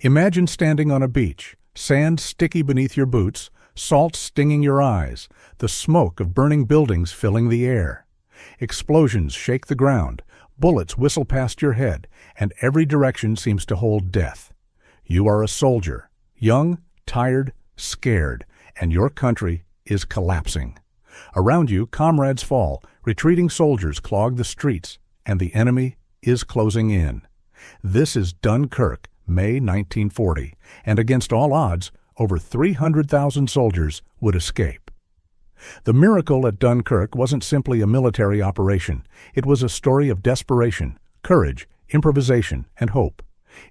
Imagine standing on a beach, sand sticky beneath your boots, salt stinging your eyes, the smoke of burning buildings filling the air. Explosions shake the ground, bullets whistle past your head, and every direction seems to hold death. You are a soldier, young, tired, scared, and your country is collapsing. Around you, comrades fall, retreating soldiers clog the streets, and the enemy is closing in. This is Dunkirk, May 1940, and against all odds, over 300,000 soldiers would escape. The miracle at Dunkirk wasn't simply a military operation. It was a story of desperation, courage, improvisation, and hope.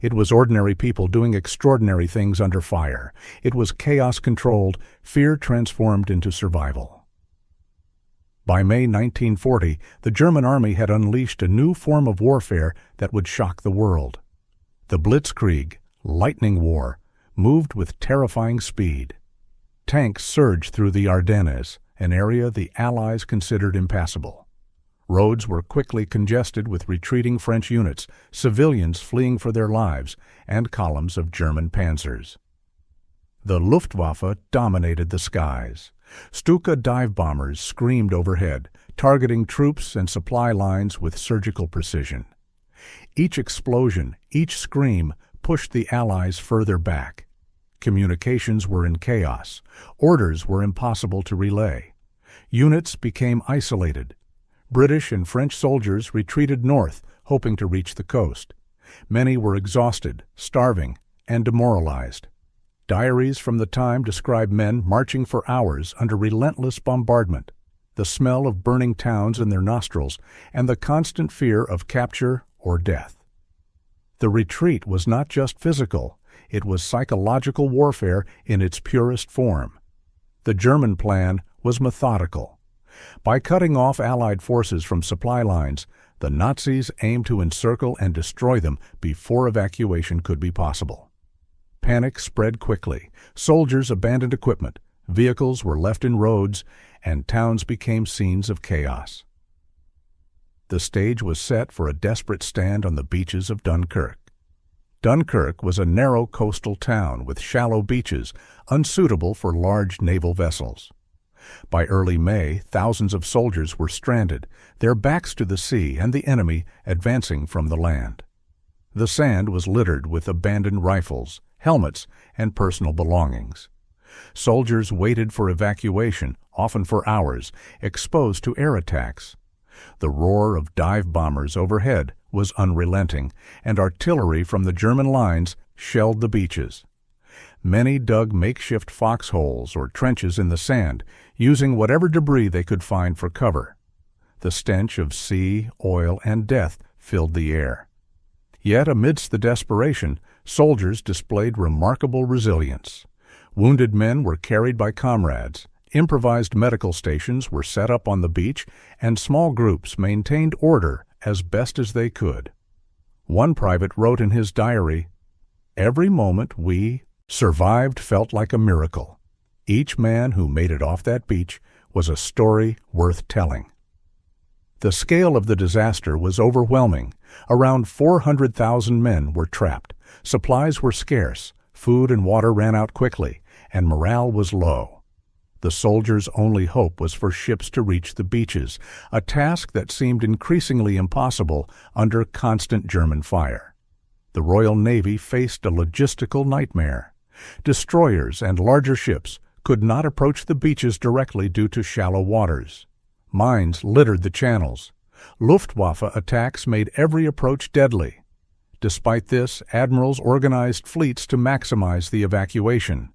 It was ordinary people doing extraordinary things under fire. It was chaos controlled, fear transformed into survival. By May 1940, the German army had unleashed a new form of warfare that would shock the world. The Blitzkrieg, lightning war, moved with terrifying speed. Tanks surged through the Ardennes, an area the Allies considered impassable. Roads were quickly congested with retreating French units, civilians fleeing for their lives, and columns of German panzers. The Luftwaffe dominated the skies. Stuka dive bombers screamed overhead, targeting troops and supply lines with surgical precision. Each explosion, each scream, pushed the Allies further back. Communications were in chaos. Orders were impossible to relay. Units became isolated. British and French soldiers retreated north, hoping to reach the coast. Many were exhausted, starving, and demoralized. Diaries from the time describe men marching for hours under relentless bombardment, the smell of burning towns in their nostrils, and the constant fear of capture or death. The retreat was not just physical, it was psychological warfare in its purest form. The German plan was methodical. By cutting off Allied forces from supply lines, the Nazis aimed to encircle and destroy them before evacuation could be possible. Panic spread quickly. Soldiers abandoned equipment, vehicles were left in roads, and towns became scenes of chaos. The stage was set for a desperate stand on the beaches of Dunkirk. Dunkirk was a narrow coastal town with shallow beaches, unsuitable for large naval vessels. By early May, thousands of soldiers were stranded, their backs to the sea and the enemy advancing from the land. The sand was littered with abandoned rifles, helmets, and personal belongings. Soldiers waited for evacuation, often for hours, exposed to air attacks. The roar of dive bombers overhead was unrelenting, and artillery from the German lines shelled the beaches. Many dug makeshift foxholes or trenches in the sand, using whatever debris they could find for cover. The stench of sea, oil, and death filled the air. Yet amidst the desperation, soldiers displayed remarkable resilience. Wounded men were carried by comrades. Improvised medical stations were set up on the beach, and small groups maintained order as best as they could. One private wrote in his diary, "Every moment we survived felt like a miracle. Each man who made it off that beach was a story worth telling." The scale of the disaster was overwhelming. Around 400,000 men were trapped. Supplies were scarce, food and water ran out quickly, and morale was low. The soldiers' only hope was for ships to reach the beaches, a task that seemed increasingly impossible under constant German fire. The Royal Navy faced a logistical nightmare. Destroyers and larger ships could not approach the beaches directly due to shallow waters. Mines littered the channels. Luftwaffe attacks made every approach deadly. Despite this, admirals organized fleets to maximize the evacuation.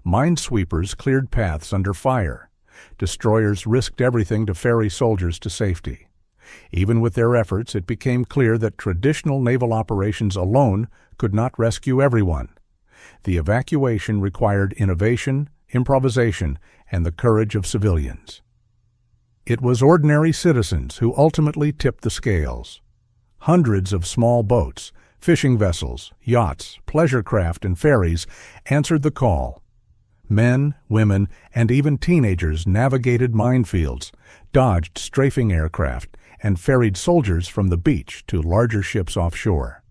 Minesweepers cleared paths under fire. Destroyers risked everything to ferry soldiers to safety. Even with their efforts, it became clear that traditional naval operations alone could not rescue everyone. The evacuation required innovation, improvisation, and the courage of civilians. It was ordinary citizens who ultimately tipped the scales. Hundreds of small boats, fishing vessels, yachts, pleasure craft, and ferries answered the call. Men, women, and even teenagers navigated minefields, dodged strafing aircraft, and ferried soldiers from the beach to larger ships offshore.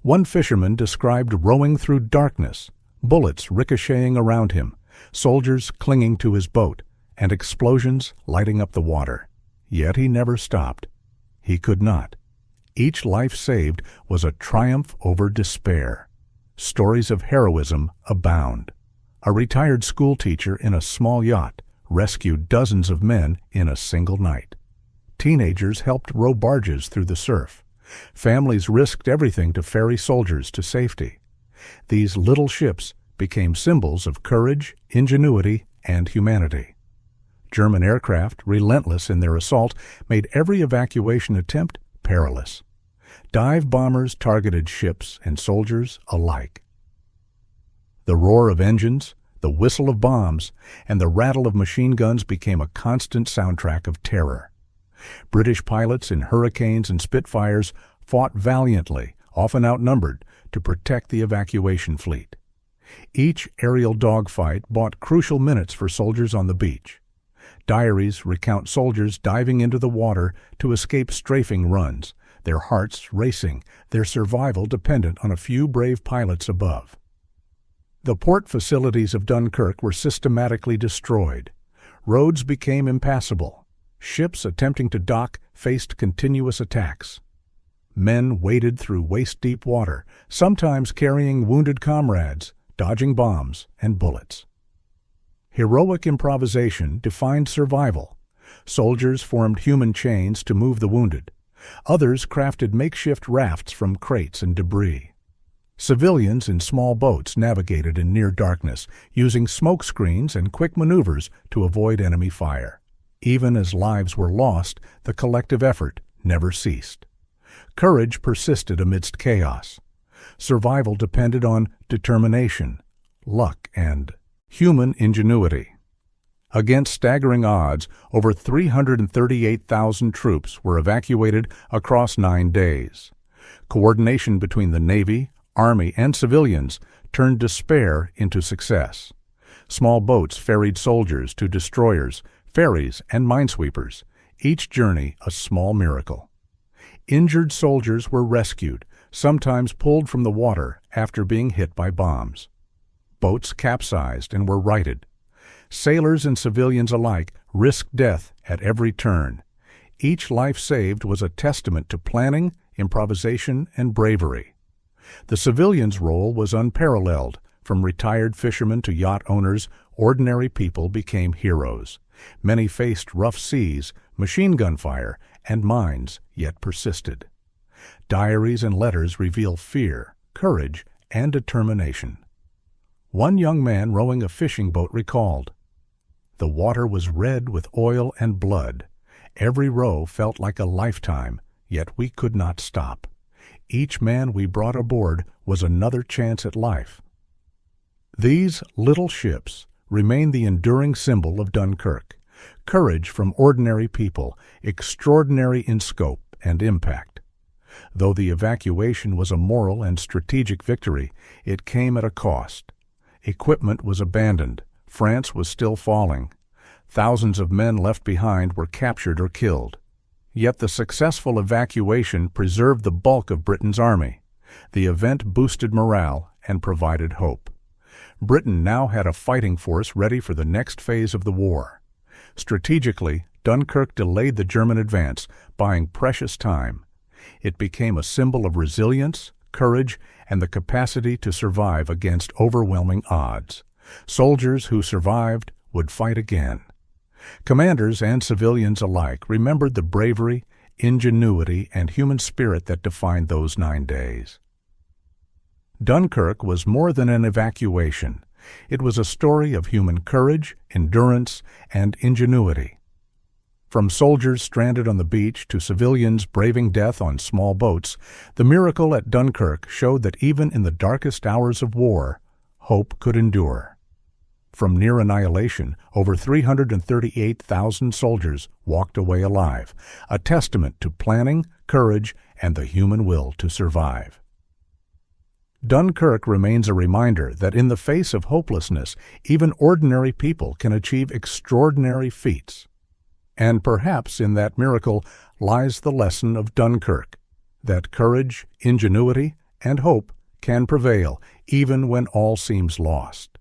One fisherman described rowing through darkness, bullets ricocheting around him, soldiers clinging to his boat, and explosions lighting up the water. Yet he never stopped. He could not. Each life saved was a triumph over despair. Stories of heroism abound. A retired schoolteacher in a small yacht rescued dozens of men in a single night. Teenagers helped row barges through the surf. Families risked everything to ferry soldiers to safety. These little ships became symbols of courage, ingenuity, and humanity. German aircraft, relentless in their assault, made every evacuation attempt perilous. Dive bombers targeted ships and soldiers alike. The roar of engines, the whistle of bombs, and the rattle of machine guns became a constant soundtrack of terror. British pilots in Hurricanes and Spitfires fought valiantly, often outnumbered, to protect the evacuation fleet. Each aerial dogfight bought crucial minutes for soldiers on the beach. Diaries recount soldiers diving into the water to escape strafing runs, their hearts racing, their survival dependent on a few brave pilots above. The port facilities of Dunkirk were systematically destroyed. Roads became impassable. Ships attempting to dock faced continuous attacks. Men waded through waist-deep water, sometimes carrying wounded comrades, dodging bombs and bullets. Heroic improvisation defined survival. Soldiers formed human chains to move the wounded. Others crafted makeshift rafts from crates and debris. Civilians in small boats navigated in near darkness, using smoke screens and quick maneuvers to avoid enemy fire. Even as lives were lost, the collective effort never ceased. Courage persisted amidst chaos. Survival depended on determination, luck, and human ingenuity. Against staggering odds, over 338,000 troops were evacuated across 9 days. Coordination between the Navy, Army, and civilians turned despair into success. Small boats ferried soldiers to destroyers, ferries, and minesweepers, each journey a small miracle. Injured soldiers were rescued, sometimes pulled from the water after being hit by bombs. Boats capsized and were righted. Sailors and civilians alike risked death at every turn. Each life saved was a testament to planning, improvisation, and bravery. The civilians' role was unparalleled. From retired fishermen to yacht owners, ordinary people became heroes. Many faced rough seas, machine gun fire, and mines, yet persisted. Diaries and letters reveal fear, courage, and determination. One young man rowing a fishing boat recalled, "The water was red with oil and blood. Every row felt like a lifetime, yet we could not stop. Each man we brought aboard was another chance at life." These little ships remain the enduring symbol of Dunkirk. Courage from ordinary people, extraordinary in scope and impact. Though the evacuation was a moral and strategic victory, it came at a cost. Equipment was abandoned. France was still falling. Thousands of men left behind were captured or killed. Yet the successful evacuation preserved the bulk of Britain's army. The event boosted morale and provided hope. Britain now had a fighting force ready for the next phase of the war. Strategically, Dunkirk delayed the German advance, buying precious time. It became a symbol of resilience, courage, and the capacity to survive against overwhelming odds. Soldiers who survived would fight again. Commanders and civilians alike remembered the bravery, ingenuity, and human spirit that defined those 9 days. Dunkirk was more than an evacuation. It was a story of human courage, endurance, and ingenuity. From soldiers stranded on the beach to civilians braving death on small boats, the miracle at Dunkirk showed that even in the darkest hours of war, hope could endure. From near annihilation, over 338,000 soldiers walked away alive, a testament to planning, courage, and the human will to survive. Dunkirk remains a reminder that in the face of hopelessness, even ordinary people can achieve extraordinary feats. And perhaps in that miracle lies the lesson of Dunkirk, that courage, ingenuity, and hope can prevail even when all seems lost.